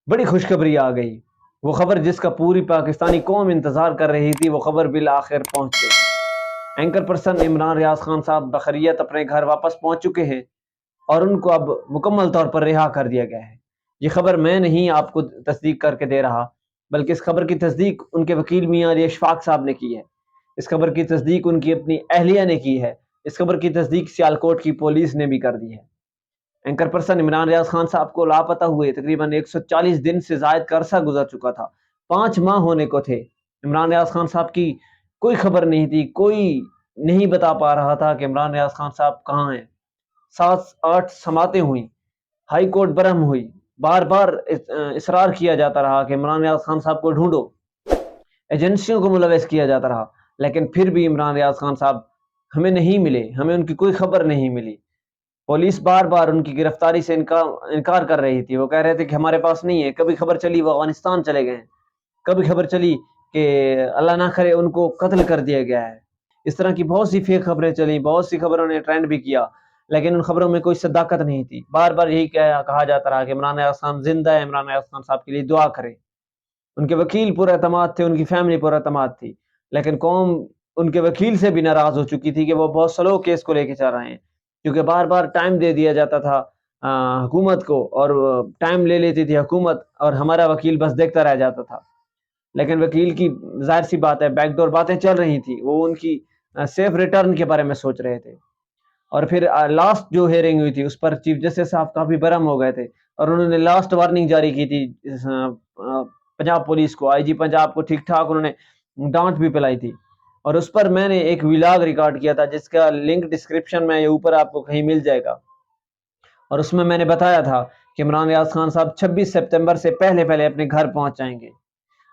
بڑی خوشخبری آ گئی۔ وہ خبر جس کا پوری پاکستانی قوم انتظار کر رہی تھی، وہ خبر بالآخر پہنچ گئی۔ اینکر پرسن عمران ریاض خان صاحب بخیریت اپنے گھر واپس پہنچ چکے ہیں اور ان کو اب مکمل طور پر رہا کر دیا گیا ہے۔ یہ خبر میں نہیں آپ کو تصدیق کر کے دے رہا، بلکہ اس خبر کی تصدیق ان کے وکیل میاں علی اشفاق صاحب نے کی ہے۔ اس خبر کی تصدیق ان کی اپنی اہلیہ نے کی ہے۔ اس خبر کی تصدیق سیالکوٹ کی پولیس نے بھی کر دی ہے۔ اینکر پرسن عمران ریاض خان صاحب کو لاپتہ ہوئے تقریباً 140 دن سے زائد کا عرصہ گزر چکا تھا۔ 5 ماہ ہونے کو تھے۔ عمران ریاض خان صاحب کی کوئی خبر نہیں تھی، کوئی نہیں بتا پا رہا تھا کہ عمران ریاض خان صاحب کہاں ہیں۔ 7-8 سماعتیں ہوئیں، ہائی کورٹ برہم ہوئی، بار بار اصرار کیا جاتا رہا کہ عمران ریاض خان صاحب کو ڈھونڈو، ایجنسیوں کو ملوث کیا جاتا رہا، لیکن پھر بھی عمران ریاض خان صاحب ہمیں نہیں ملے، ہمیں ان کی کوئی خبر نہیں ملی۔ پولیس بار بار ان کی گرفتاری سے انکار کر رہی تھی۔ وہ کہہ رہے تھے کہ ہمارے پاس نہیں ہے۔ کبھی خبر چلی وہ افغانستان چلے گئے ہیں، کبھی خبر چلی کہ اللہ نہ کرے ان کو قتل کر دیا گیا ہے۔ اس طرح کی بہت سی فیک خبریں چلیں، بہت سی خبروں نے ٹرینڈ بھی کیا، لیکن ان خبروں میں کوئی صداقت نہیں تھی۔ بار بار یہی کہا جاتا رہا کہ عمران ریاض خان زندہ ہے، عمران ریاض خان صاحب کے لیے دعا کریں۔ ان کے وکیل پر اعتماد تھے، ان کی فیملی پر اعتماد تھی، لیکن قوم ان کے وکیل سے بھی ناراض ہو چکی تھی کہ وہ بہت سلو کیس کو لے کے چل رہے ہیں، کیونکہ بار بار ٹائم دے دیا جاتا تھا حکومت کو، اور ٹائم لے لیتی تھی حکومت اور ہمارا وکیل بس دیکھتا رہ جاتا تھا۔ لیکن وکیل کی ظاہر سی بات ہے بیک ڈور باتیں چل رہی تھی، وہ ان کی سیف ریٹرن کے بارے میں سوچ رہے تھے۔ اور پھر لاسٹ جو ہیئرنگ ہوئی تھی اس پر چیف جسٹس صاحب کافی برہم ہو گئے تھے، اور انہوں نے لاسٹ وارننگ جاری کی تھی پنجاب پولیس کو، آئی جی پنجاب کو ٹھیک ٹھاک انہوں نے ڈانٹ بھی پلائی تھی۔ اور اس پر میں نے ایک ولاگ ریکارڈ کیا تھا جس کا لنک ڈسکرپشن میں اوپر آپ کو کہیں مل جائے گا، اور اس میں نے بتایا تھا کہ عمران ریاض خان صاحب 26 سپتمبر سے پہلے اپنے گھر پہنچ جائیں گے،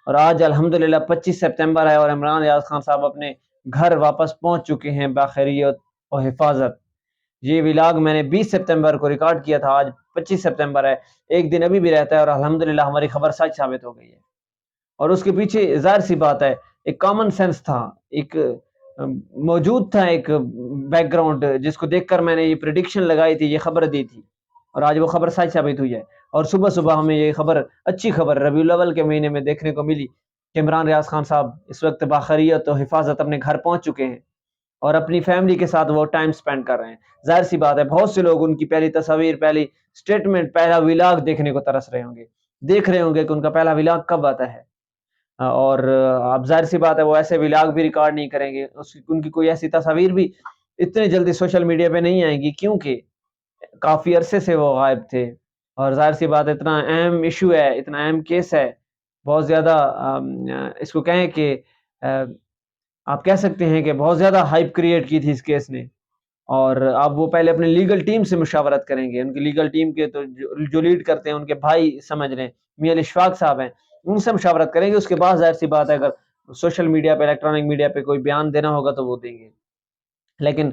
اور آج الحمدللہ 25 سپتمبر ہے اور عمران ریاض خان صاحب اپنے گھر واپس پہنچ چکے ہیں باخیریت و حفاظت۔ یہ ولاگ میں نے 20 سپتمبر کو ریکارڈ کیا تھا، آج 25 سپتمبر ہے، ایک دن ابھی بھی رہتا ہے اور الحمدللہ ہماری خبر سچ ثابت ہو گئی ہے۔ اور اس کے پیچھے ظاہر سی بات ہے ایک کامن سینس تھا، ایک موجود تھا ایک بیک گراؤنڈ جس کو دیکھ کر میں نے یہ پریڈکشن لگائی تھی، یہ خبر دی تھی، اور آج وہ خبر سچ ثابت ہوئی ہے۔ اور صبح صبح ہمیں یہ خبر، اچھی خبر ربیع الاول کے مہینے میں دیکھنے کو ملی کہ عمران ریاض خان صاحب اس وقت باخیریت و حفاظت اپنے گھر پہنچ چکے ہیں اور اپنی فیملی کے ساتھ وہ ٹائم سپینڈ کر رہے ہیں۔ ظاہر سی بات ہے بہت سے لوگ ان کی پہلی تصاویر، پہلی سٹیٹمنٹ، پہلا ولاگ دیکھنے کو ترس رہے ہوں گے، دیکھ رہے ہوں گے کہ ان کا پہلا ولاگ کب آتا ہے، اور اب ظاہر سی بات ہے وہ ایسے ولاگ بھی ریکارڈ نہیں کریں گے، ان کی کوئی ایسی تصاویر بھی اتنے جلدی سوشل میڈیا پہ نہیں آئیں گی، کیونکہ کافی عرصے سے وہ غائب تھے، اور ظاہر سی بات اتنا اہم ایشو ہے، اتنا اہم کیس ہے، بہت زیادہ اس کو کہیں کہ آپ کہہ سکتے ہیں کہ بہت زیادہ ہائپ کریٹ کی تھی اس کیس نے، اور اب وہ پہلے اپنے لیگل ٹیم سے مشاورت کریں گے۔ ان کی لیگل ٹیم کے تو جو لیڈ کرتے ہیں ان کے بھائی سمجھ رہے ہیں، میاں علی اشفاق صاحب ہیں، ان سے مشاورت کریں گے۔ اس کے بعد ظاہر سی بات ہے اگر سوشل میڈیا پہ، الیکٹرانک میڈیا پہ کوئی بیان دینا ہوگا تو وہ دیں گے، لیکن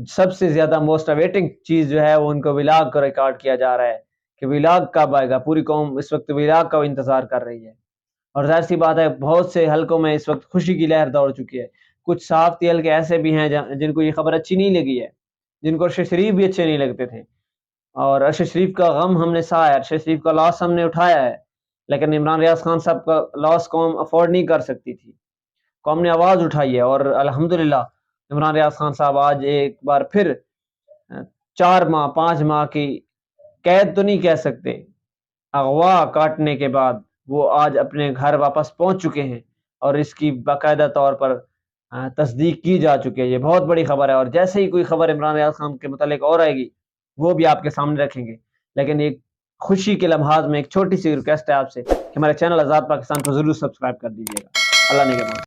سب سے زیادہ موسٹ اویٹنگ چیز جو ہے وہ ان کو ولاگ کا ریکارڈ کیا جا رہا ہے کہ ولاگ کب آئے گا۔ پوری قوم اس وقت ولاگ کا انتظار کر رہی ہے، اور ظاہر سی بات ہے بہت سے حلقوں میں اس وقت خوشی کی لہر دوڑ چکی ہے۔ کچھ صحافتی حلقے ایسے بھی ہیں جن کو یہ خبر اچھی نہیں لگی ہے، جن کو ارشد شریف بھی اچھے نہیں لگتے تھے، اور ارشد شریف کا غم ہم نے سہا ہے، ارشد شریف کا لاس ہم نے اٹھایا ہے، لیکن عمران ریاض خان صاحب کا لاس قوم افورڈ نہیں کر سکتی تھی۔ قوم نے آواز اٹھائی ہے، اور الحمدللہ عمران ریاض خان صاحب آج ایک بار پھر 4 ماہ 5 ماہ کی قید تو نہیں کہہ سکتے، اغوا کاٹنے کے بعد وہ آج اپنے گھر واپس پہنچ چکے ہیں، اور اس کی باقاعدہ طور پر تصدیق کی جا چکی ہے۔ یہ بہت بڑی خبر ہے، اور جیسے ہی کوئی خبر عمران ریاض خان کے متعلق اور آئے گی وہ بھی آپ کے سامنے رکھیں گے، لیکن ایک خوشی کے لمحات میں ایک چھوٹی سی ریکویسٹ ہے آپ سے کہ ہمارے چینل آزاد پاکستان کو ضرور سبسکرائب کر دیجیے گا۔ اللہ نگہبان۔